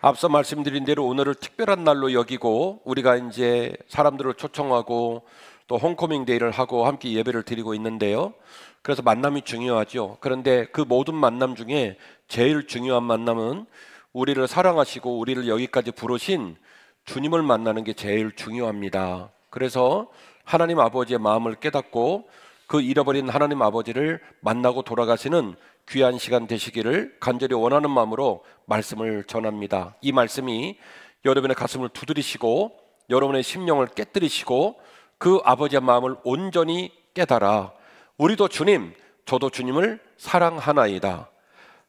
앞서 말씀드린 대로 오늘을 특별한 날로 여기고 우리가 이제 사람들을 초청하고 또 홈커밍 데이를 하고 함께 예배를 드리고 있는데요. 그래서 만남이 중요하죠. 그런데 그 모든 만남 중에 제일 중요한 만남은 우리를 사랑하시고 우리를 여기까지 부르신 주님을 만나는 게 제일 중요합니다. 그래서 하나님 아버지의 마음을 깨닫고 그 잃어버린 하나님 아버지를 만나고 돌아가시는 귀한 시간 되시기를 간절히 원하는 마음으로 말씀을 전합니다. 이 말씀이 여러분의 가슴을 두드리시고 여러분의 심령을 깨뜨리시고 그 아버지의 마음을 온전히 깨달아 우리도 주님, 저도 주님을 사랑하나이다,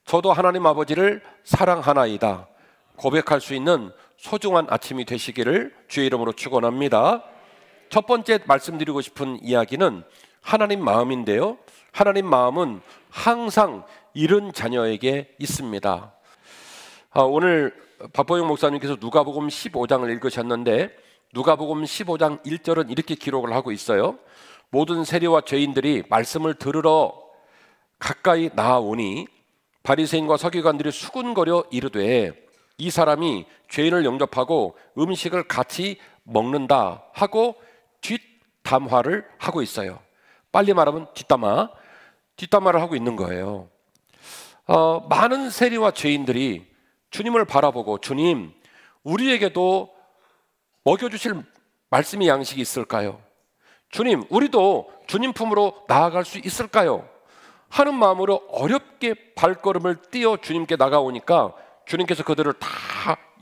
저도 하나님 아버지를 사랑하나이다 고백할 수 있는 소중한 아침이 되시기를 주의 이름으로 축원합니다. 첫 번째 말씀드리고 싶은 이야기는 하나님 마음인데요, 하나님 마음은 항상 잃은 자녀에게 있습니다. 오늘 박보영 목사님께서 누가복음 15장을 읽으셨는데 누가복음 15장 1절은 이렇게 기록을 하고 있어요. 모든 세리와 죄인들이 말씀을 들으러 가까이 나아오니 바리새인과 서기관들이 수군거려 이르되 이 사람이 죄인을 영접하고 음식을 같이 먹는다 하고 뒷담화를 하고 있어요. 빨리 말하면 뒷담화를 하고 있는 거예요. 많은 세리와 죄인들이 주님을 바라보고 주님, 우리에게도 먹여주실 말씀의 양식이 있을까요? 주님, 우리도 주님 품으로 나아갈 수 있을까요? 하는 마음으로 어렵게 발걸음을 띄어 주님께 나가오니까 주님께서 그들을 다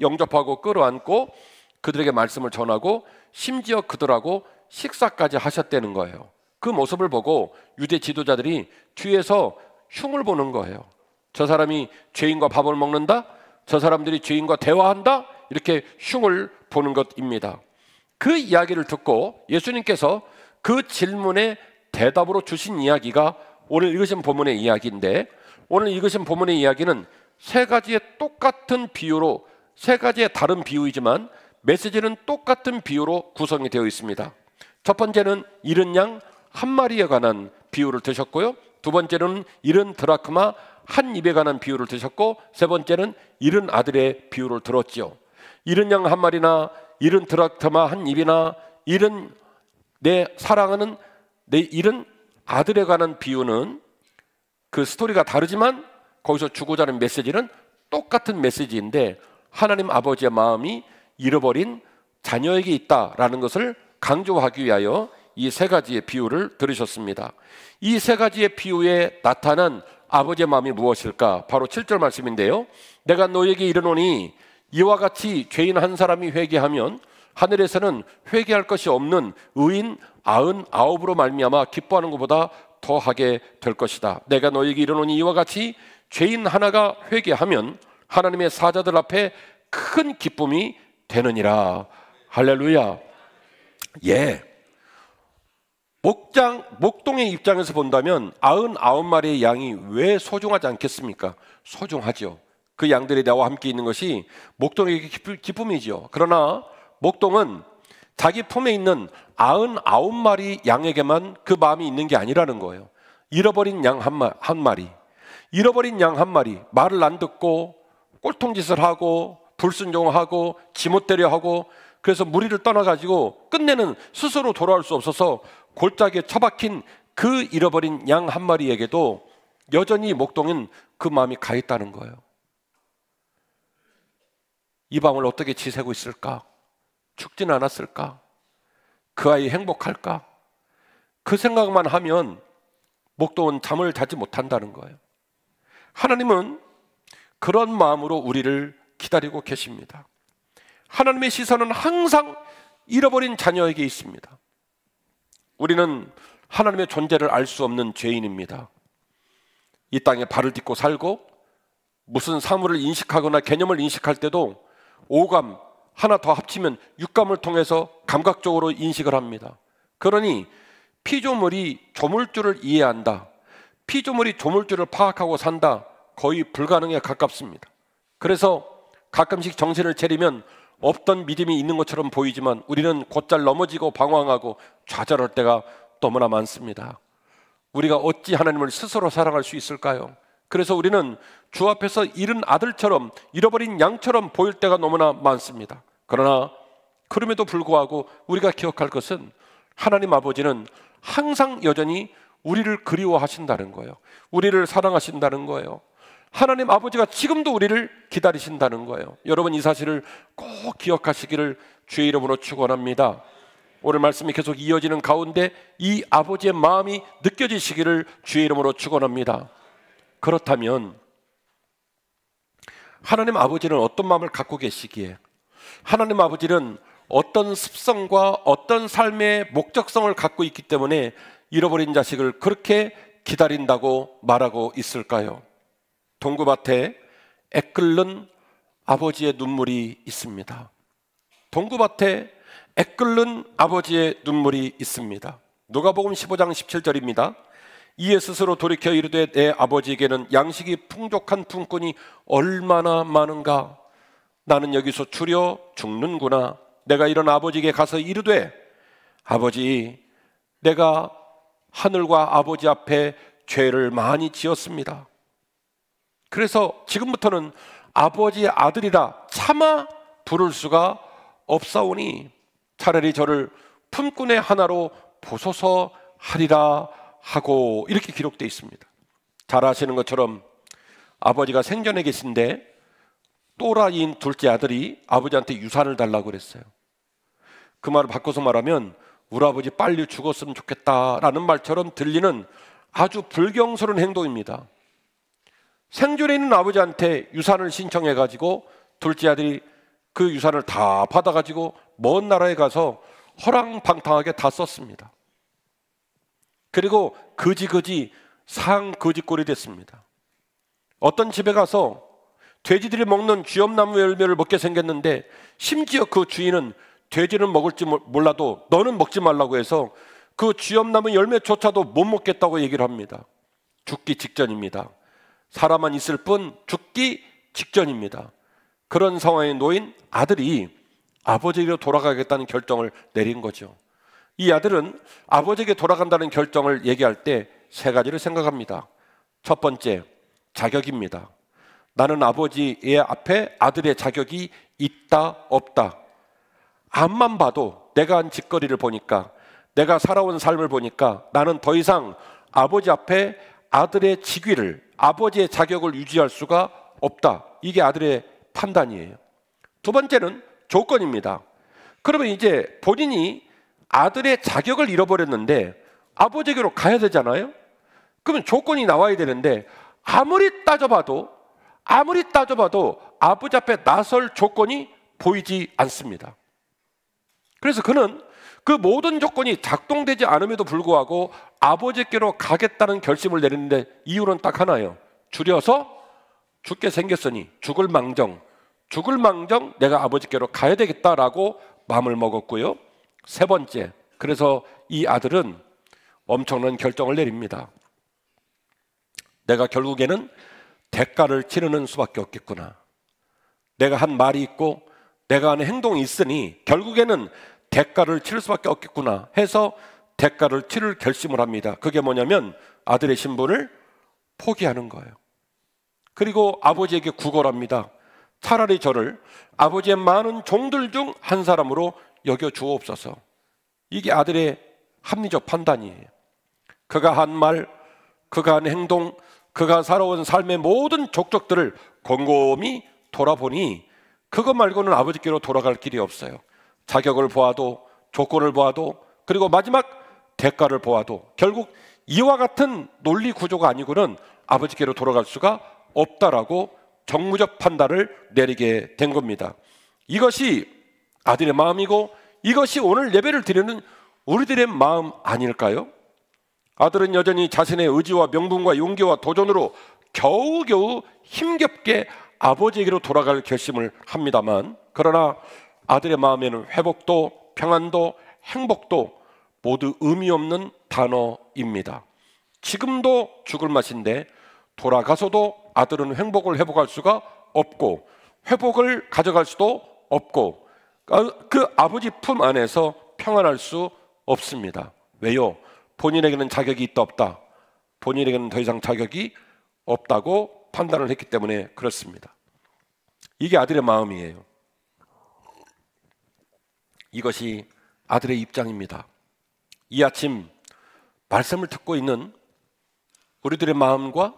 영접하고 끌어안고 그들에게 말씀을 전하고 심지어 그들하고 식사까지 하셨다는 거예요. 그 모습을 보고 유대 지도자들이 뒤에서 흉을 보는 거예요. 저 사람이 죄인과 밥을 먹는다? 저 사람들이 죄인과 대화한다? 이렇게 흉을 보는 것입니다. 그 이야기를 듣고 예수님께서 그 질문에 대답으로 주신 이야기가 오늘 읽으신 본문의 이야기인데, 오늘 읽으신 본문의 이야기는 세 가지의 똑같은 비유로, 세 가지의 다른 비유이지만 메시지는 똑같은 비유로 구성이 되어 있습니다. 첫 번째는 잃은 양 한 마리에 관한 비유를 드셨고요, 두 번째는 잃은 드라크마 한 입에 관한 비유를 드셨고, 세 번째는 잃은 아들의 비유를 들었죠. 잃은 양 한 마리나 잃은 드라크마 한 입이나 잃은 내 사랑하는 내 잃은 아들에 관한 비유는 그 스토리가 다르지만 거기서 주고자 하는 메시지는 똑같은 메시지인데 하나님 아버지의 마음이 잃어버린 자녀에게 있다라는 것을 강조하기 위하여 이 세 가지의 비유를 들으셨습니다. 이 세 가지의 비유에 나타난 아버지의 마음이 무엇일까? 바로 7절 말씀인데요, 내가 너에게 이르노니 이와 같이 죄인 한 사람이 회개하면 하늘에서는 회개할 것이 없는 의인 99으로 말미암아 기뻐하는 것보다 더하게 될 것이다. 내가 너에게 이르노니 이와 같이 죄인 하나가 회개하면 하나님의 사자들 앞에 큰 기쁨이 되느니라. 할렐루야. 예. 목동의 입장에서 본다면 99마리의 양이 왜 소중하지 않겠습니까? 소중하죠. 그 양들이 나와 함께 있는 것이 목동에게 기쁨이죠. 그러나 목동은 자기 품에 있는 99마리 양에게만 그 마음이 있는 게 아니라는 거예요. 잃어버린 양 한 마리, 잃어버린 양 한 마리, 말을 안 듣고 꼴통짓을 하고 불순종하고 지멋대로 하고, 그래서 무리를 떠나가지고 끝내는 스스로 돌아올 수 없어서 골짜기에 처박힌 그 잃어버린 양 한 마리에게도 여전히 목동은 그 마음이 가 있다는 거예요. 이 밤을 어떻게 지새고 있을까? 죽진 않았을까? 그 아이 행복할까? 그 생각만 하면 목동은 잠을 자지 못한다는 거예요. 하나님은 그런 마음으로 우리를 기다리고 계십니다. 하나님의 시선은 항상 잃어버린 자녀에게 있습니다. 우리는 하나님의 존재를 알 수 없는 죄인입니다. 이 땅에 발을 딛고 살고 무슨 사물을 인식하거나 개념을 인식할 때도 오감 하나 더 합치면 육감을 통해서 감각적으로 인식을 합니다. 그러니 피조물이 조물주를 이해한다, 피조물이 조물주를 파악하고 산다, 거의 불가능에 가깝습니다. 그래서 가끔씩 정신을 차리면 없던 믿음이 있는 것처럼 보이지만 우리는 곧잘 넘어지고 방황하고 좌절할 때가 너무나 많습니다. 우리가 어찌 하나님을 스스로 사랑할 수 있을까요? 그래서 우리는 주 앞에서 잃은 아들처럼, 잃어버린 양처럼 보일 때가 너무나 많습니다. 그러나 그럼에도 불구하고 우리가 기억할 것은 하나님 아버지는 항상 여전히 우리를 그리워하신다는 거예요. 우리를 사랑하신다는 거예요. 하나님 아버지가 지금도 우리를 기다리신다는 거예요. 여러분, 이 사실을 꼭 기억하시기를 주의 이름으로 축원합니다. 오늘 말씀이 계속 이어지는 가운데 이 아버지의 마음이 느껴지시기를 주의 이름으로 축원합니다. 그렇다면 하나님 아버지는 어떤 마음을 갖고 계시기에, 하나님 아버지는 어떤 습성과 어떤 삶의 목적성을 갖고 있기 때문에 잃어버린 자식을 그렇게 기다린다고 말하고 있을까요? 동구밭에 애끓는 아버지의 눈물이 있습니다. 동구밭에 애끓는 아버지의 눈물이 있습니다. 누가복음 15장 17절입니다. 이에 스스로 돌이켜 이르되 내 아버지에게는 양식이 풍족한 품꾼이 얼마나 많은가. 나는 여기서 추려 죽는구나. 내가 이런 아버지에게 가서 이르되 아버지, 내가 하늘과 아버지 앞에 죄를 많이 지었습니다. 그래서 지금부터는 아버지의 아들이라 차마 부를 수가 없사오니 차라리 저를 품꾼의 하나로 보소서 하리라 하고, 이렇게 기록되어 있습니다. 잘 아시는 것처럼 아버지가 생전에 계신데 또라이인 둘째 아들이 아버지한테 유산을 달라고 그랬어요. 그 말을 바꿔서 말하면 우리 아버지 빨리 죽었으면 좋겠다라는 말처럼 들리는 아주 불경스러운 행동입니다. 생존에 있는 아버지한테 유산을 신청해가지고 둘째 아들이 그 유산을 다 받아가지고 먼 나라에 가서 허랑방탕하게 다 썼습니다. 그리고 거지 상거지꼴이 됐습니다. 어떤 집에 가서 돼지들이 먹는 쥐엄나무 열매를 먹게 생겼는데 심지어 그 주인은 돼지는 먹을지 몰라도 너는 먹지 말라고 해서 그 쥐엄나무 열매조차도 못 먹겠다고 얘기를 합니다. 죽기 직전입니다. 사람만 있을 뿐 죽기 직전입니다. 그런 상황에 놓인 아들이 아버지에게로 돌아가겠다는 결정을 내린 거죠. 이 아들은 아버지에게 돌아간다는 결정을 얘기할 때 세 가지를 생각합니다. 첫 번째, 자격입니다. 나는 아버지의 앞에 아들의 자격이 있다 없다. 앞만 봐도 내가 한 짓거리를 보니까, 내가 살아온 삶을 보니까 나는 더 이상 아버지 앞에 아들의 직위를, 아버지의 자격을 유지할 수가 없다. 이게 아들의 판단이에요. 두 번째는 조건입니다. 그러면 이제 본인이 아들의 자격을 잃어버렸는데 아버지에게로 가야 되잖아요. 그러면 조건이 나와야 되는데 아무리 따져봐도 아버지 앞에 나설 조건이 보이지 않습니다. 그래서 그는 그 모든 조건이 작동되지 않음에도 불구하고 아버지께로 가겠다는 결심을 내리는데 이유는 딱 하나예요. 줄여서 죽게 생겼으니 죽을 망정 내가 아버지께로 가야 되겠다라고 마음을 먹었고요. 세 번째, 그래서 이 아들은 엄청난 결정을 내립니다. 내가 결국에는 대가를 치르는 수밖에 없겠구나. 내가 한 말이 있고 내가 하는 행동이 있으니 결국에는 대가를 치를 수밖에 없겠구나 해서 대가를 치를 결심을 합니다. 그게 뭐냐면 아들의 신분을 포기하는 거예요. 그리고 아버지에게 구걸합니다. 차라리 저를 아버지의 많은 종들 중 한 사람으로 여겨 주옵소서. 이게 아들의 합리적 판단이에요. 그가 한 말, 그가 한 행동, 그가 살아온 삶의 모든 족적들을 곰곰이 돌아보니 그것 말고는 아버지께로 돌아갈 길이 없어요. 자격을 보아도, 조건을 보아도, 그리고 마지막 대가를 보아도 결국 이와 같은 논리 구조가 아니고는 아버지께로 돌아갈 수가 없다라고 정무적 판단을 내리게 된 겁니다. 이것이 아들의 마음이고 이것이 오늘 예배를 드리는 우리들의 마음 아닐까요? 아들은 여전히 자신의 의지와 명분과 용기와 도전으로 겨우겨우 힘겹게 아버지에게로 돌아갈 결심을 합니다만, 그러나 아들의 마음에는 회복도 평안도 행복도 모두 의미 없는 단어입니다. 지금도 죽을 맛인데 돌아가서도 아들은 행복을 회복할 수가 없고 회복을 가져갈 수도 없고 그 아버지 품 안에서 평안할 수 없습니다. 왜요? 본인에게는 자격이 있다 없다. 본인에게는 더 이상 자격이 없다고 판단을 했기 때문에 그렇습니다. 이게 아들의 마음이에요. 이것이 아들의 입장입니다. 이 아침 말씀을 듣고 있는 우리들의 마음과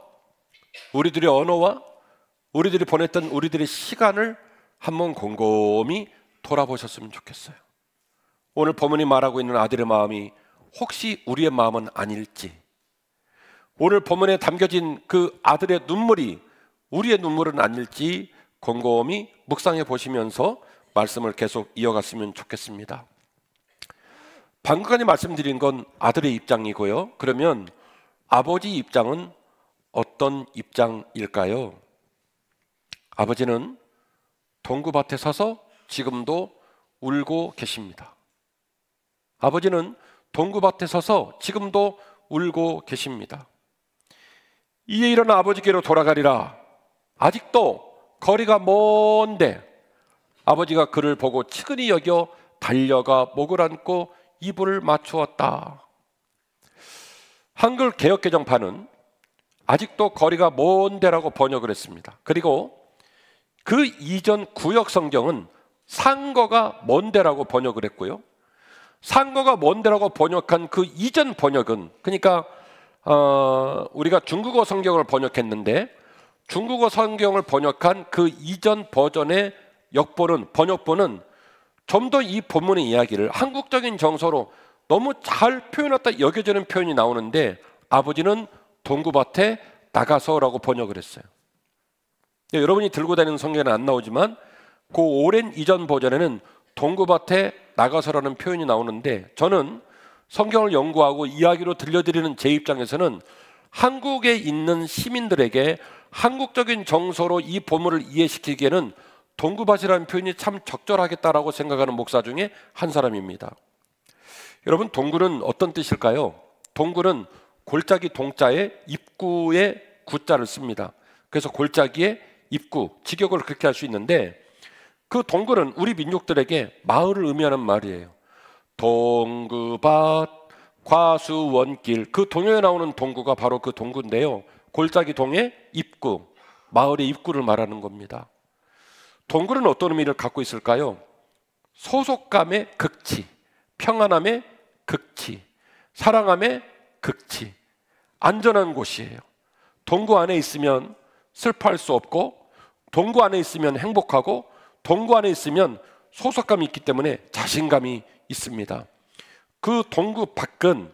우리들의 언어와 우리들이 보냈던 우리들의 시간을 한번 곰곰이 돌아보셨으면 좋겠어요. 오늘 본문이 말하고 있는 아들의 마음이 혹시 우리의 마음은 아닐지, 오늘 본문에 담겨진 그 아들의 눈물이 우리의 눈물은 아닐지 곰곰이 묵상해 보시면서 말씀을 계속 이어갔으면 좋겠습니다. 방금까지 말씀드린 건 아들의 입장이고요. 그러면 아버지 입장은 어떤 입장일까요? 아버지는 동구밭에 서서 지금도 울고 계십니다. 아버지는 동구밭에 서서 지금도 울고 계십니다. 이에 일어나 아버지께로 돌아가리라. 아직도 거리가 먼데 아버지가 그를 보고 측은히 여겨 달려가 목을 안고 이불을 맞추었다. 한글 개역개정판은 아직도 거리가 먼데라고 번역을 했습니다. 그리고 그 이전 구역 성경은 상거가 먼데라고 번역을 했고요. 상거가 먼데라고 번역한 그 이전 번역은, 그러니까 우리가 중국어 성경을 번역했는데 중국어 성경을 번역한 그 이전 버전의 번역본은 좀 더 이 본문의 이야기를 한국적인 정서로 너무 잘 표현했다 여겨지는 표현이 나오는데 아버지는 동구밭에 나가서라고 번역을 했어요. 여러분이 들고 다니는 성경에는 안 나오지만 그 오랜 이전 버전에는 동구밭에 나가서라는 표현이 나오는데, 저는 성경을 연구하고 이야기로 들려드리는 제 입장에서는 한국에 있는 시민들에게 한국적인 정서로 이 본문을 이해시키기에는 동구밭이라는 표현이 참 적절하겠다라고 생각하는 목사 중에 한 사람입니다. 여러분, 동구는 어떤 뜻일까요? 동구는 골짜기 동자에 입구에 구자를 씁니다. 그래서 골짜기에 입구, 직역을 그렇게 할 수 있는데, 그 동구는 우리 민족들에게 마을을 의미하는 말이에요. 동구밭 과수원길, 그 동요에 나오는 동구가 바로 그 동구인데요, 골짜기 동의 입구, 마을의 입구를 말하는 겁니다. 동구는 어떤 의미를 갖고 있을까요? 소속감의 극치, 평안함의 극치, 사랑함의 극치, 안전한 곳이에요. 동구 안에 있으면 슬퍼할 수 없고, 동구 안에 있으면 행복하고, 동구 안에 있으면 소속감이 있기 때문에 자신감이 있습니다. 그 동구 밖은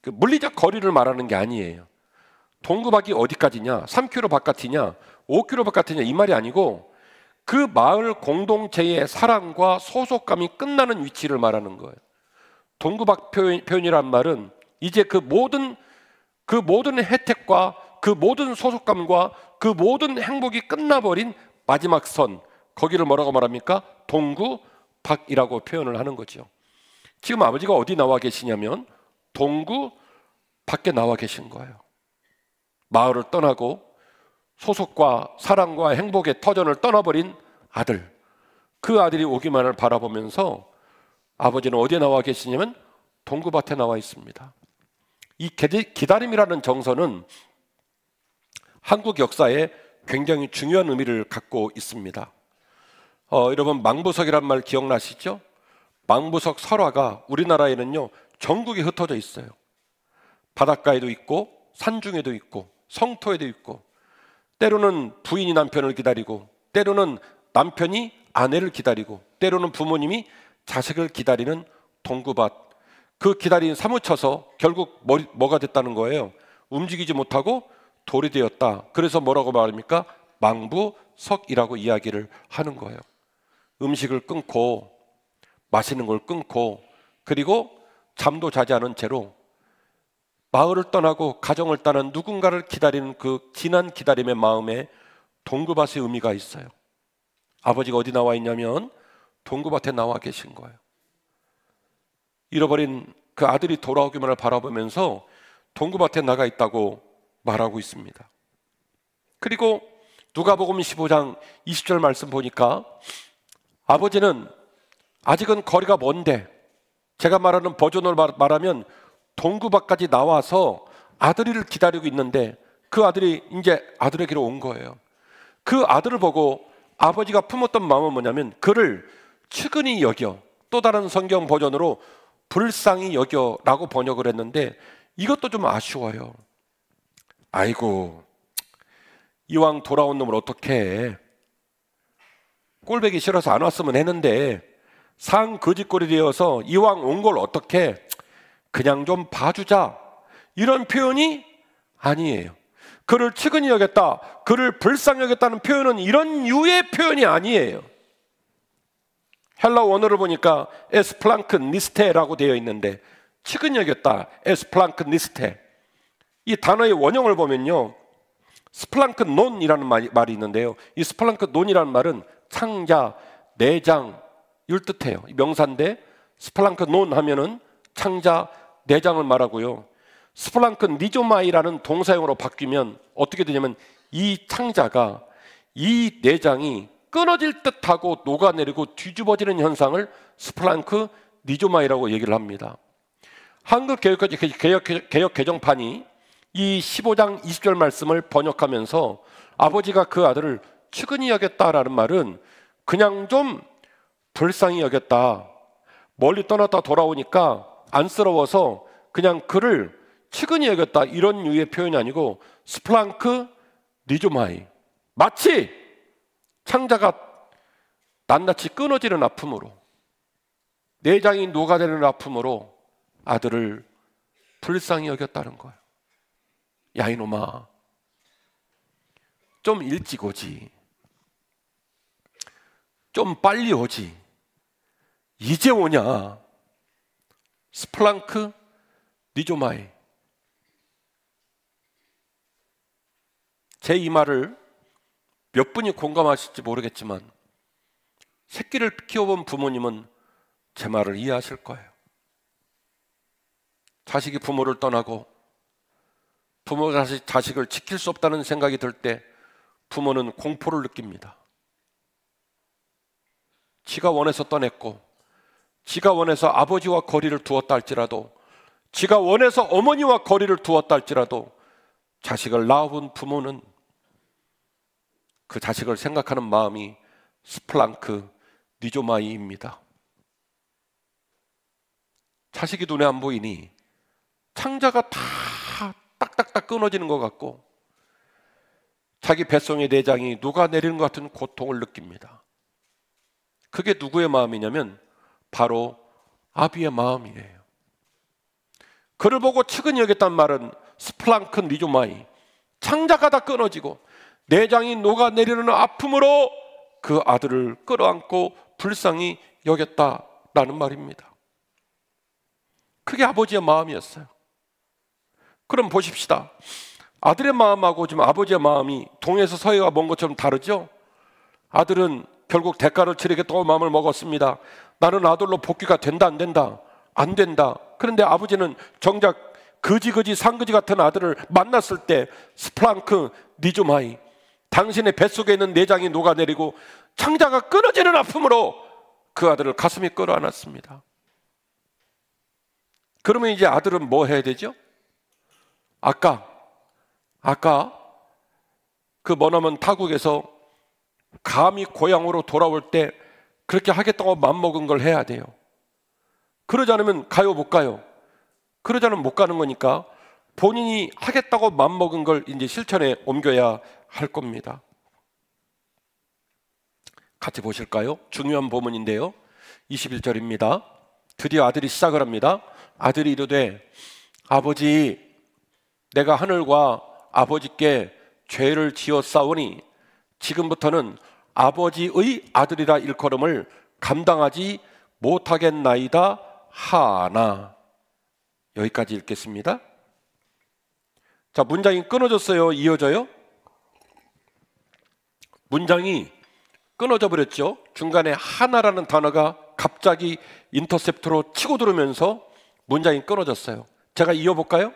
그 물리적 거리를 말하는 게 아니에요. 동구 밖이 어디까지냐, 3km 바깥이냐, 5km 바깥이냐, 이 말이 아니고 그 마을 공동체의 사랑과 소속감이 끝나는 위치를 말하는 거예요. 동구 밖 표현이란 말은 이제 그 모든 혜택과 그 모든 소속감과 그 모든 행복이 끝나버린 마지막 선, 거기를 뭐라고 말합니까? 동구 밖이라고 표현을 하는 거죠. 지금 아버지가 어디 나와 계시냐면 동구 밖에 나와 계신 거예요. 마을을 떠나고 소속과 사랑과 행복의 터전을 떠나버린 아들, 그 아들이 오기만을 바라보면서 아버지는 어디에 나와 계시냐면 동구밭에 나와 있습니다. 이 기다림이라는 정서는 한국 역사에 굉장히 중요한 의미를 갖고 있습니다. 여러분, 망부석이란 말 기억나시죠? 망부석 설화가 우리나라에는요 전국에 흩어져 있어요. 바닷가에도 있고 산중에도 있고 성토에도 있고, 때로는 부인이 남편을 기다리고, 때로는 남편이 아내를 기다리고, 때로는 부모님이 자식을 기다리는 동구밭, 그 기다리는 사무쳐서 결국 뭐가 됐다는 거예요? 움직이지 못하고 돌이 되었다. 그래서 뭐라고 말합니까? 망부석이라고 이야기를 하는 거예요. 음식을 끊고 마시는 걸 끊고, 그리고 잠도 자지 않은 채로 마을을 떠나고 가정을 떠난 누군가를 기다리는 그 지난 기다림의 마음에 동구밭의 의미가 있어요. 아버지가 어디 나와 있냐면 동구밭에 나와 계신 거예요. 잃어버린 그 아들이 돌아오기만을 바라보면서 동구밭에 나가 있다고 말하고 있습니다. 그리고 누가복음 15장 20절 말씀 보니까 아버지는 아직은 거리가 먼데, 제가 말하는 버전으로 말하면 동구밭까지 나와서 아들이를 기다리고 있는데 그 아들이 이제 아들에게로 온 거예요. 그 아들을 보고 아버지가 품었던 마음은 뭐냐면 그를 측은히 여겨, 또 다른 성경 버전으로 불쌍히 여겨라고 번역을 했는데 이것도 좀 아쉬워요. 아이고, 이왕 돌아온 놈을 어떻게 해? 꼴보기 싫어서 안 왔으면 했는데 상 거짓골이 되어서 이왕 온 걸 어떻게 그냥 좀 봐주자, 이런 표현이 아니에요. 그를 측은히 여겼다, 그를 불쌍히 여겼다는 표현은 이런 유의 표현이 아니에요. 헬라 원어를 보니까 에스플랑크 니스테라고 되어 있는데 측은히 여겼다, 에스플랑크 니스테. 이 단어의 원형을 보면요, 스플랑크 논이라는 말이 있는데요, 이 스플랑크 논이라는 말은 창자, 내장 을 뜻해요. 명사인데 스플랑크 논 하면은 창자, 내장을 말하고요. 스플랑크 니조마이라는 동사형으로 바뀌면 어떻게 되냐면 이 창자가, 이 내장이 끊어질 듯하고 녹아내리고 뒤집어지는 현상을 스플랑크 니조마이라고 얘기를 합니다. 한글 개역 개정판이 이 15장 20절 말씀을 번역하면서 아버지가 그 아들을 측은히 여겼다라는 말은 그냥 좀 불쌍히 여겼다, 멀리 떠났다 돌아오니까 안쓰러워서 그냥 그를 측은히 여겼다, 이런 유의 표현이 아니고 스플랑크 니조마이, 마치 창자가 낱낱이 끊어지는 아픔으로, 내장이 녹아내리는 아픔으로 아들을 불쌍히 여겼다는 거예요. 야 이놈아, 좀 일찍 오지, 좀 빨리 오지, 이제 오냐. 스플랑크 니조마이. 제 이 말을 몇 분이 공감하실지 모르겠지만 새끼를 키워본 부모님은 제 말을 이해하실 거예요. 자식이 부모를 떠나고 부모가 자식을 지킬 수 없다는 생각이 들 때 부모는 공포를 느낍니다. 지가 원해서 떠냈고, 지가 원해서 아버지와 거리를 두었다 할지라도, 지가 원해서 어머니와 거리를 두었다 할지라도 자식을 낳아본 부모는 그 자식을 생각하는 마음이 스플랑크 니조마이입니다. 자식이 눈에 안 보이니 창자가 다 딱딱딱 끊어지는 것 같고 자기 뱃속의 내장이 녹아내리는 것 같은 고통을 느낍니다. 그게 누구의 마음이냐면 바로 아비의 마음이에요. 그를 보고 측은히 여겼단 말은 스플랑크 니조마이, 창자가 다 끊어지고 내장이 녹아내리는 아픔으로 그 아들을 끌어안고 불쌍히 여겼다라는 말입니다. 그게 아버지의 마음이었어요. 그럼 보십시다. 아들의 마음하고 지금 아버지의 마음이 동에서 서해가 먼 것처럼 다르죠? 아들은 결국 대가를 치르겠다고 마음을 먹었습니다. 나는 아들로 복귀가 된다 안 된다? 안 된다. 그런데 아버지는 정작 거지 상거지 같은 아들을 만났을 때 스플랑크 니조마이, 당신의 뱃속에 있는 내장이 녹아내리고 창자가 끊어지는 아픔으로 그 아들을 가슴에 끌어안았습니다. 그러면 이제 아들은 뭐 해야 되죠? 아까 그 머나먼 타국에서 감히 고향으로 돌아올 때 그렇게 하겠다고 맘먹은 걸 해야 돼요. 그러지 않으면 가요 못 가요? 그러지 않으면 못 가는 거니까 본인이 하겠다고 맘먹은 걸 이제 실천에 옮겨야 할 겁니다. 같이 보실까요? 중요한 본문인데요. 21절입니다. 드디어 아들이 시작을 합니다. 아들이 이르되 아버지, 내가 하늘과 아버지께 죄를 지었사오니 지금부터는 아버지의 아들이라 일컬음을 감당하지 못하겠나이다 하나. 여기까지 읽겠습니다. 자, 문장이 끊어졌어요? 이어져요? 문장이 끊어져 버렸죠. 중간에 하나라는 단어가 갑자기 인터셉트로 치고 들어오면서 문장이 끊어졌어요. 제가 이어볼까요?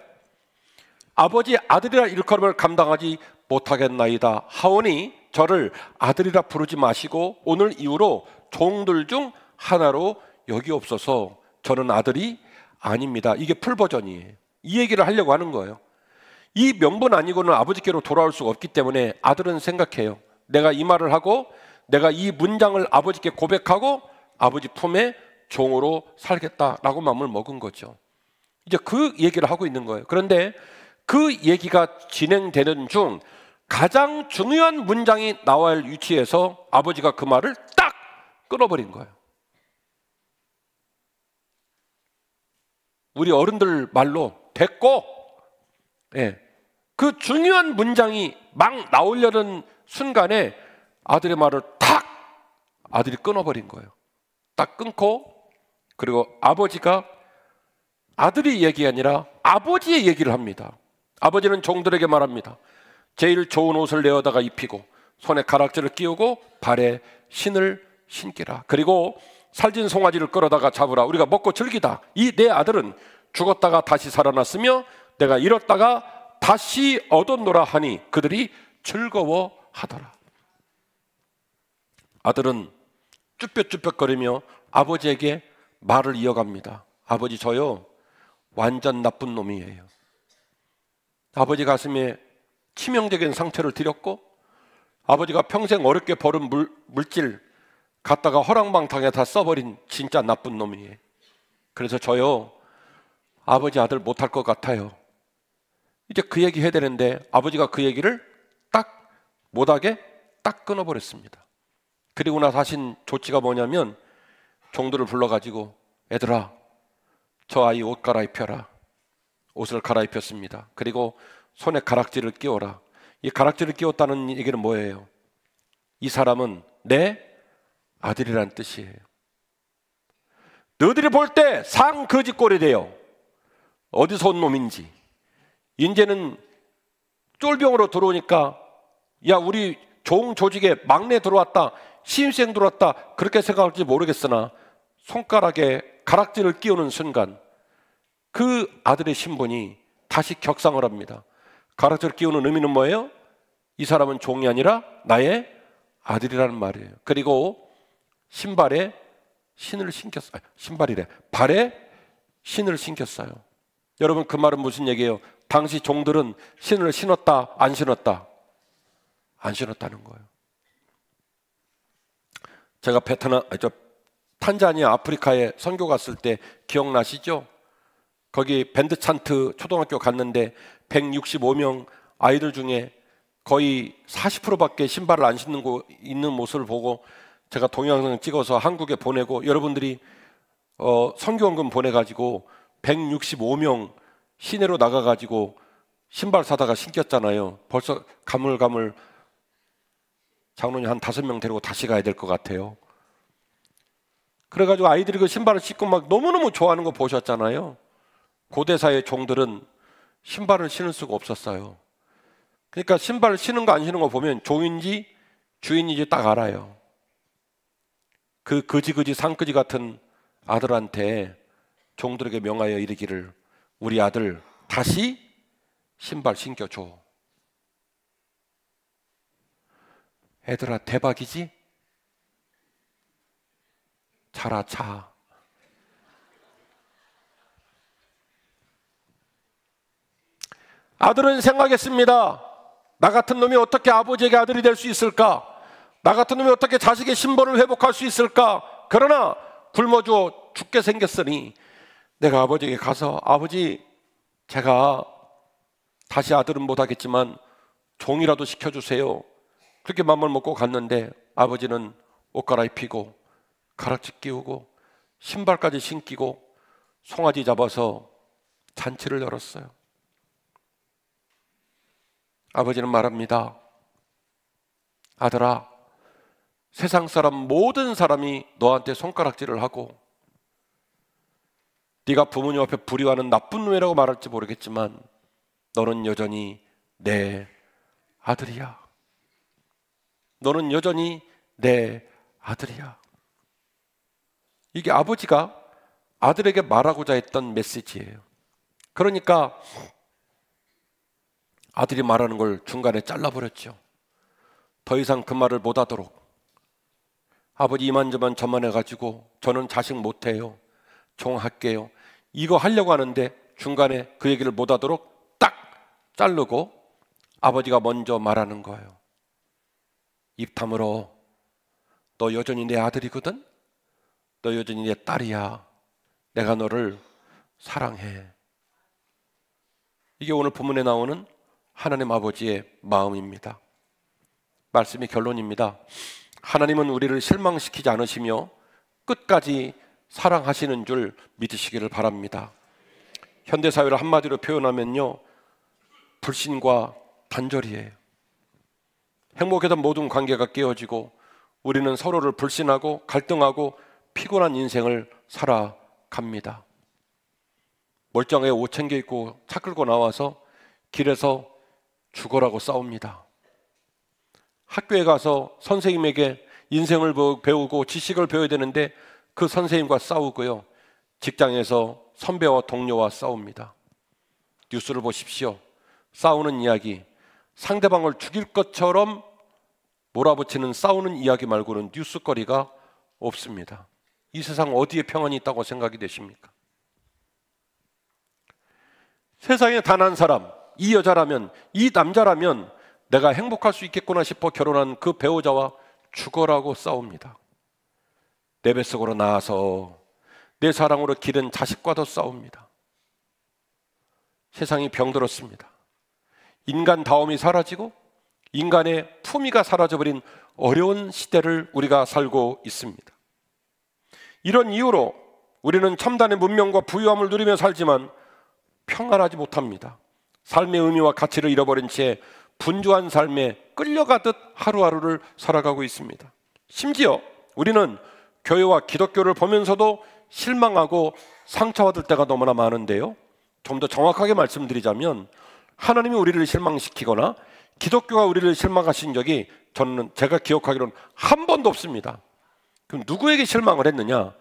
아버지 아들이라 일컬음을 감당하지 못하겠나이다 하오니 저를 아들이라 부르지 마시고 오늘 이후로 종들 중 하나로 여기옵소서. 저는 아들이 아닙니다. 이게 풀버전이에요. 이 얘기를 하려고 하는 거예요. 이 명분 아니고는 아버지께로 돌아올 수가 없기 때문에 아들은 생각해요. 내가 이 말을 하고 내가 이 문장을 아버지께 고백하고 아버지 품에 종으로 살겠다라고 마음을 먹은 거죠. 이제 그 얘기를 하고 있는 거예요. 그런데 그 얘기가 진행되는 중 가장 중요한 문장이 나와야 할 위치에서 아버지가 그 말을 딱 끊어버린 거예요. 우리 어른들 말로 됐고, 예, 그 중요한 문장이 막 나오려는 순간에 아들의 말을 탁 아들이 끊어버린 거예요. 딱 끊고, 그리고 아버지가 아들이 얘기 아니라 아버지의 얘기를 합니다. 아버지는 종들에게 말합니다. 제일 좋은 옷을 내어다가 입히고 손에 가락지를 끼우고 발에 신을 신기라. 그리고 살진 송아지를 끌어다가 잡으라. 우리가 먹고 즐기다. 이 내 아들은 죽었다가 다시 살아났으며 내가 잃었다가 다시 얻었노라 하니 그들이 즐거워하더라. 아들은 쭈뼛쭈뼛거리며 아버지에게 말을 이어갑니다. 아버지, 저요 완전 나쁜 놈이에요. 아버지 가슴에 치명적인 상처를 드렸고 아버지가 평생 어렵게 벌은 물질 갖다가 허랑방탕에 다 써버린 진짜 나쁜 놈이에요. 그래서 저요 아버지 아들 못할 것 같아요. 이제 그 얘기 해야 되는데 아버지가 그 얘기를 딱 못하게 딱 끊어버렸습니다. 그리고 나서 하신 조치가 뭐냐면 종들을 불러가지고 얘들아 저 아이 옷 갈아입혀라. 옷을 갈아입혔습니다. 그리고 손에 가락지를 끼워라. 이 가락지를 끼웠다는 얘기는 뭐예요? 이 사람은 내 아들이란 뜻이에요. 너희들이 볼 때 상거지 꼴이 돼요. 어디서 온 놈인지. 이제는 쫄병으로 들어오니까 야 우리 종 조직에 막내 들어왔다, 신입생 들어왔다 그렇게 생각할지 모르겠으나 손가락에 가락지를 끼우는 순간 그 아들의 신분이 다시 격상을 합니다. 가락지를 끼우는 의미는 뭐예요? 이 사람은 종이 아니라 나의 아들이라는 말이에요. 그리고 신발에 신을 신겼어요. 신발이래. 발에 신을 신겼어요. 여러분 그 말은 무슨 얘기예요? 당시 종들은 신을 신었다 안 신었다? 안 신었다는 거예요. 제가 탄자니아 아프리카에 선교 갔을 때 기억나시죠? 거기 밴드찬트 초등학교 갔는데 165명 아이들 중에 거의 40%밖에 신발을 안 신는 있는 모습을 보고 제가 동영상 찍어서 한국에 보내고 여러분들이 선교원금 보내가지고 165명 시내로 나가가지고 신발 사다가 신겼잖아요. 벌써 가물가물 장로님 한 5명 데리고 다시 가야 될 것 같아요. 그래가지고 아이들이 그 신발을 신고 막 너무너무 좋아하는 거 보셨잖아요. 고대사의 종들은 신발을 신을 수가 없었어요. 그러니까 신발을 신는 거 안 신는 거 보면 종인지 주인인지 딱 알아요. 그 거지 상거지 같은 아들한테 종들에게 명하여 이르기를 우리 아들 다시 신발 신겨줘. 애들아 대박이지? 자라 자. 아들은 생각했습니다. 나 같은 놈이 어떻게 아버지에게 아들이 될 수 있을까? 나 같은 놈이 어떻게 자식의 신분을 회복할 수 있을까? 그러나 굶어 죽게 생겼으니 내가 아버지에게 가서 아버지 제가 다시 아들은 못하겠지만 종이라도 시켜주세요. 그렇게 맘을 먹고 갔는데 아버지는 옷 갈아입히고 가락지 끼우고 신발까지 신기고 송아지 잡아서 잔치를 열었어요. 아버지는 말합니다. 아들아, 세상 사람 모든 사람이 너한테 손가락질을 하고 네가 부모님 앞에 불의하는 나쁜 놈이라고 말할지 모르겠지만 너는 여전히 내 아들이야. 너는 여전히 내 아들이야. 이게 아버지가 아들에게 말하고자 했던 메시지예요. 그러니까 아들이 말하는 걸 중간에 잘라버렸죠. 더 이상 그 말을 못하도록. 아버지 이만저만 저만 해가지고 저는 자식 못해요. 종 할게요. 이거 하려고 하는데 중간에 그 얘기를 못하도록 딱 자르고 아버지가 먼저 말하는 거예요. 입 다물어. 너 여전히 내 아들이거든? 너 여전히 내 딸이야. 내가 너를 사랑해. 이게 오늘 본문에 나오는 하나님 아버지의 마음입니다. 말씀의 결론입니다. 하나님은 우리를 실망시키지 않으시며 끝까지 사랑하시는 줄 믿으시기를 바랍니다. 현대사회를 한마디로 표현하면요, 불신과 단절이에요. 행복했던 모든 관계가 깨어지고 우리는 서로를 불신하고 갈등하고 피곤한 인생을 살아갑니다. 멀쩡하게 옷 챙겨 입고 차 끌고 나와서 길에서 죽어라고 싸웁니다. 학교에 가서 선생님에게 인생을 배우고 지식을 배워야 되는데 그 선생님과 싸우고요. 직장에서 선배와 동료와 싸웁니다. 뉴스를 보십시오. 싸우는 이야기, 상대방을 죽일 것처럼 몰아붙이는 싸우는 이야기 말고는 뉴스거리가 없습니다. 이 세상 어디에 평안이 있다고 생각이 되십니까? 세상에 단 한 사람, 이 여자라면, 이 남자라면 내가 행복할 수 있겠구나 싶어 결혼한 그 배우자와 죽어라고 싸웁니다. 내 뱃속으로 나와서 내 사랑으로 기른 자식과도 싸웁니다. 세상이 병들었습니다. 인간다움이 사라지고 인간의 품위가 사라져버린 어려운 시대를 우리가 살고 있습니다. 이런 이유로 우리는 첨단의 문명과 부유함을 누리며 살지만 평안하지 못합니다. 삶의 의미와 가치를 잃어버린 채 분주한 삶에 끌려가듯 하루하루를 살아가고 있습니다. 심지어 우리는 교회와 기독교를 보면서도 실망하고 상처받을 때가 너무나 많은데요, 좀 더 정확하게 말씀드리자면 하나님이 우리를 실망시키거나 기독교가 우리를 실망하신 적이 제가 기억하기로는 한 번도 없습니다. 그럼 누구에게 실망을 했느냐?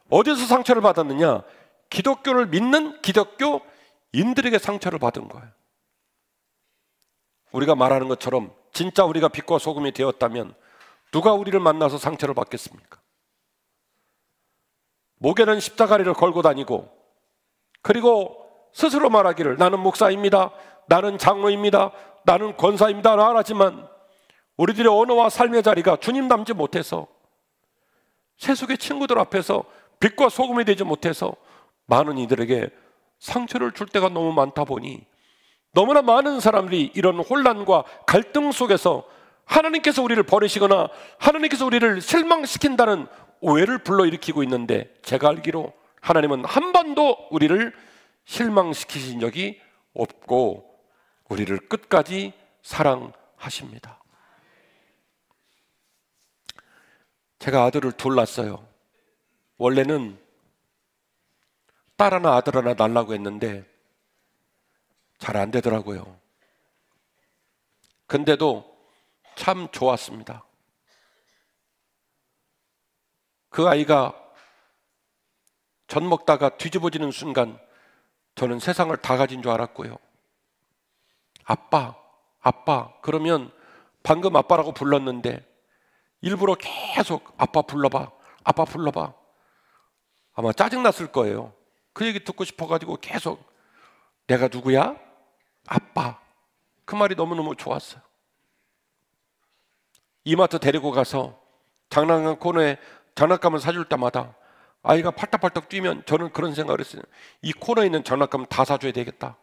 어디서 상처를 받았느냐? 기독교를 믿는 기독교인들에게 상처를 받은 거예요. 우리가 말하는 것처럼 진짜 우리가 빛과 소금이 되었다면 누가 우리를 만나서 상처를 받겠습니까? 목에는 십자가리를 걸고 다니고 그리고 스스로 말하기를 나는 목사입니다, 나는 장로입니다, 나는 권사입니다 하지만 우리들의 언어와 삶의 자리가 주님 닮지 못해서 세속의 친구들 앞에서 빛과 소금이 되지 못해서 많은 이들에게 상처를 줄 때가 너무 많다 보니 너무나 많은 사람들이 이런 혼란과 갈등 속에서 하나님께서 우리를 버리시거나 하나님께서 우리를 실망시킨다는 오해를 불러일으키고 있는데, 제가 알기로 하나님은 한 번도 우리를 실망시키신 적이 없고 우리를 끝까지 사랑하십니다. 제가 아들을 둘 낳았어요. 원래는 딸 하나 아들 하나 낳으려고 했는데 잘 안 되더라고요. 근데도 참 좋았습니다. 그 아이가 젖 먹다가 뒤집어지는 순간 저는 세상을 다 가진 줄 알았고요. 아빠, 아빠 그러면 방금 아빠라고 불렀는데 일부러 계속 아빠 불러봐, 아빠 불러봐. 아마 짜증났을 거예요. 그 얘기 듣고 싶어가지고 계속 내가 누구야? 아빠. 그 말이 너무너무 좋았어요. 이마트 데리고 가서 장난감 코너에 장난감을 사줄 때마다 아이가 팔딱팔딱 뛰면 저는 그런 생각을 했어요. 이 코너에 있는 장난감 다 사줘야 되겠다.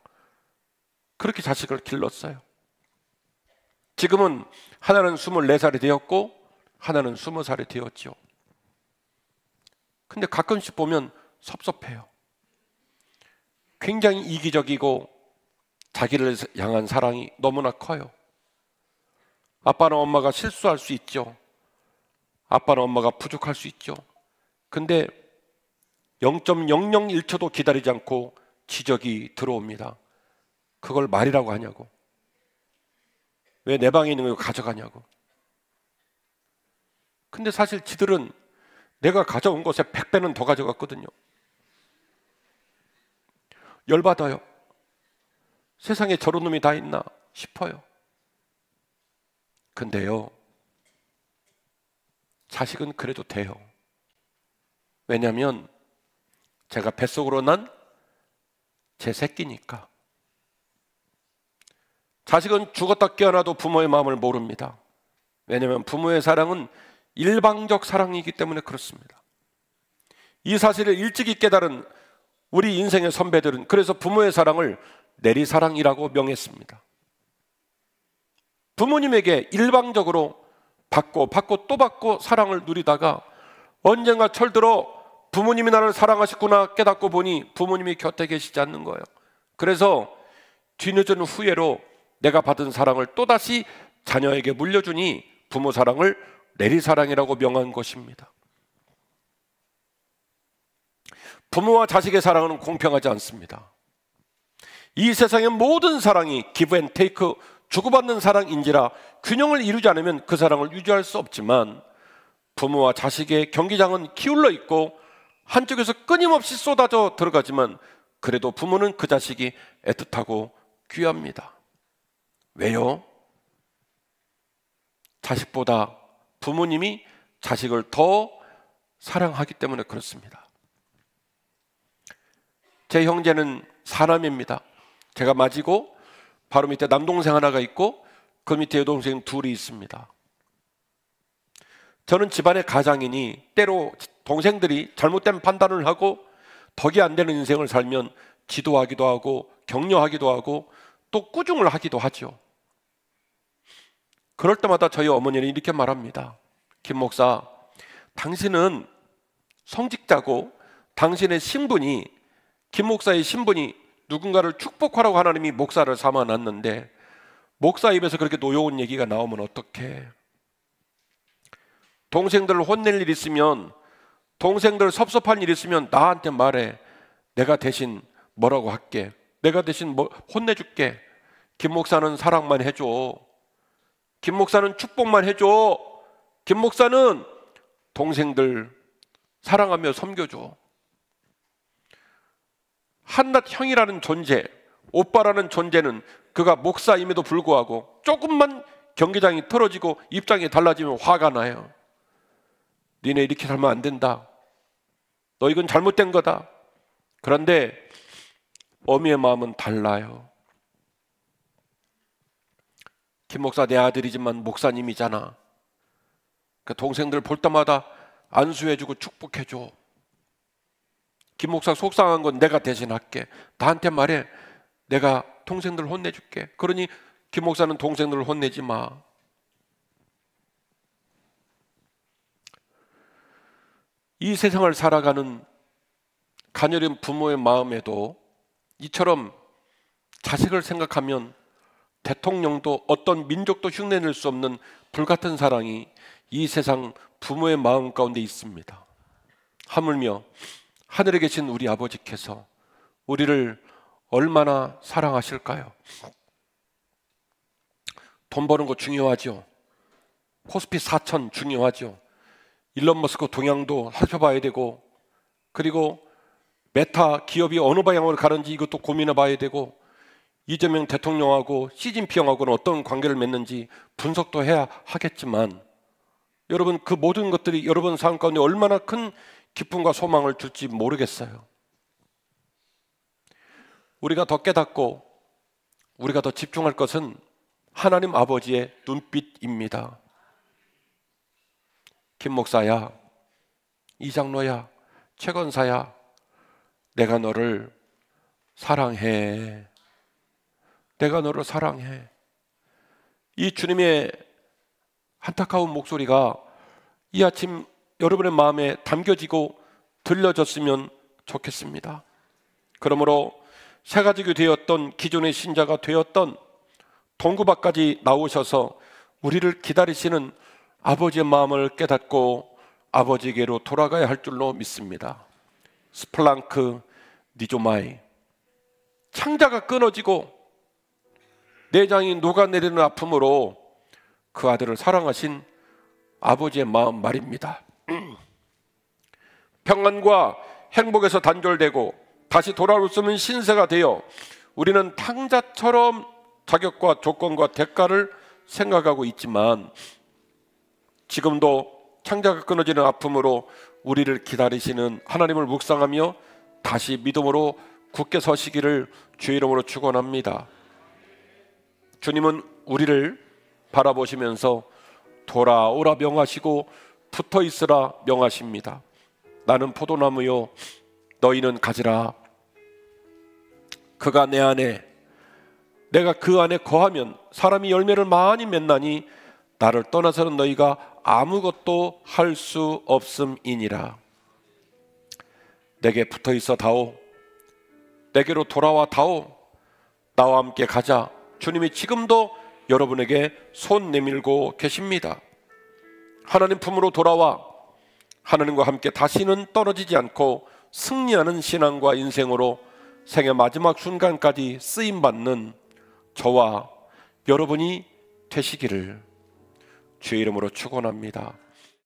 그렇게 자식을 길렀어요. 지금은 하나는 24살이 되었고 하나는 20살이 되었죠. 근데 가끔씩 보면 섭섭해요. 굉장히 이기적이고 자기를 향한 사랑이 너무나 커요. 아빠나 엄마가 실수할 수 있죠. 아빠나 엄마가 부족할 수 있죠. 근데 0.001초도 기다리지 않고 지적이 들어옵니다. 그걸 말이라고 하냐고. 왜 내 방에 있는 거 가져가냐고. 근데 사실 지들은 내가 가져온 것에 100배는 더 가져갔거든요. 열받아요. 세상에 저런 놈이 다 있나 싶어요. 근데요, 자식은 그래도 돼요. 왜냐하면 제가 뱃속으로 난 제 새끼니까. 자식은 죽었다 깨어나도 부모의 마음을 모릅니다. 왜냐하면 부모의 사랑은 일방적 사랑이기 때문에 그렇습니다. 이 사실을 일찍이 깨달은 우리 인생의 선배들은 그래서 부모의 사랑을 내리사랑이라고 명했습니다. 부모님에게 일방적으로 받고 또 받고 사랑을 누리다가 언젠가 철들어 부모님이 나를 사랑하셨구나 깨닫고 보니 부모님이 곁에 계시지 않는 거예요. 그래서 뒤늦은 후회로 내가 받은 사랑을 또다시 자녀에게 물려주니 부모 사랑을 내리사랑이라고 명한 것입니다. 부모와 자식의 사랑은 공평하지 않습니다. 이 세상의 모든 사랑이 기브 앤 테이크, 주고받는 사랑인지라 균형을 이루지 않으면 그 사랑을 유지할 수 없지만 부모와 자식의 경기장은 기울어 있고 한쪽에서 끊임없이 쏟아져 들어가지만 그래도 부모는 그 자식이 애틋하고 귀합니다. 왜요? 자식보다 부모님이 자식을 더 사랑하기 때문에 그렇습니다. 제 형제는 사남입니다. 제가 맞이고 바로 밑에 남동생 하나가 있고 그 밑에 여동생 둘이 있습니다. 저는 집안의 가장이니 때로 동생들이 잘못된 판단을 하고 덕이 안 되는 인생을 살면 지도하기도 하고 격려하기도 하고 또 꾸중을 하기도 하죠. 그럴 때마다 저희 어머니는 이렇게 말합니다. 김 목사, 당신은 성직자고 당신의 신분이, 김 목사의 신분이 누군가를 축복하라고 하나님이 목사를 삼아놨는데 목사 입에서 그렇게 노여운 얘기가 나오면 어떡해. 동생들을 혼낼 일 있으면, 동생들 섭섭한 일 있으면 나한테 말해. 내가 대신 뭐라고 할게. 내가 대신 혼내줄게. 김 목사는 사랑만 해줘. 김 목사는 축복만 해줘. 김 목사는 동생들 사랑하며 섬겨줘. 한낱 형이라는 존재, 오빠라는 존재는 그가 목사임에도 불구하고 조금만 경기장이 틀어지고 입장이 달라지면 화가 나요. 니네 이렇게 살면 안 된다. 너 이건 잘못된 거다. 그런데 어미의 마음은 달라요. 김 목사 내 아들이지만 목사님이잖아. 그 동생들 볼 때마다 안수해주고 축복해줘. 김 목사 속상한 건 내가 대신할게. 나한테 말해. 내가 동생들 혼내줄게. 그러니 김 목사는 동생들을 혼내지 마. 이 세상을 살아가는 가녀린 부모의 마음에도 이처럼 자식을 생각하면 대통령도 어떤 민족도 흉내낼 수 없는 불같은 사랑이 이 세상 부모의 마음 가운데 있습니다. 하물며 하늘에 계신 우리 아버지께서 우리를 얼마나 사랑하실까요? 돈 버는 거 중요하죠. 코스피 4천 중요하죠. 일론 머스크 동향도 살펴봐야 되고, 그리고 메타 기업이 어느 방향으로 가는지 이것도 고민해 봐야 되고, 이재명 대통령하고 시진핑하고는 어떤 관계를 맺는지 분석도 해야 하겠지만, 여러분 그 모든 것들이 여러분 삶 가운데 얼마나 큰 기쁨과 소망을 줄지 모르겠어요. 우리가 더 깨닫고 우리가 더 집중할 것은 하나님 아버지의 눈빛입니다. 김 목사야, 이 장로야, 최 권사야, 내가 너를 사랑해. 내가 너를 사랑해. 이 주님의 안타까운 목소리가 이 아침 여러분의 마음에 담겨지고 들려졌으면 좋겠습니다. 그러므로 새가족이 되었던 기존의 신자가 되었던 동구 밖까지 나오셔서 우리를 기다리시는 아버지의 마음을 깨닫고 아버지에게로 돌아가야 할 줄로 믿습니다. 스플랑크 니조마이, 창자가 끊어지고 내장이 녹아내리는 아픔으로 그 아들을 사랑하신 아버지의 마음 말입니다. 평안과 행복에서 단절되고 다시 돌아올 수 없는 신세가 되어 우리는 탕자처럼 자격과 조건과 대가를 생각하고 있지만 지금도 창자가 끊어지는 아픔으로 우리를 기다리시는 하나님을 묵상하며 다시 믿음으로 굳게 서시기를 주의 이름으로 축원합니다. 주님은 우리를 바라보시면서 돌아오라 명하시고 붙어 있으라 명하십니다. 나는 포도나무요 너희는 가지라. 그가 내 안에 내가 그 안에 거하면 사람이 열매를 많이 맺나니 나를 떠나서는 너희가 아무것도 할 수 없음이니라. 내게 붙어 있어 다오. 내게로 돌아와 다오. 나와 함께 가자. 주님이 지금도 여러분에게 손 내밀고 계십니다. 하나님 품으로 돌아와 하나님과 함께 다시는 떨어지지 않고 승리하는 신앙과 인생으로 생의 마지막 순간까지 쓰임받는 저와 여러분이 되시기를 주의 이름으로 축원합니다.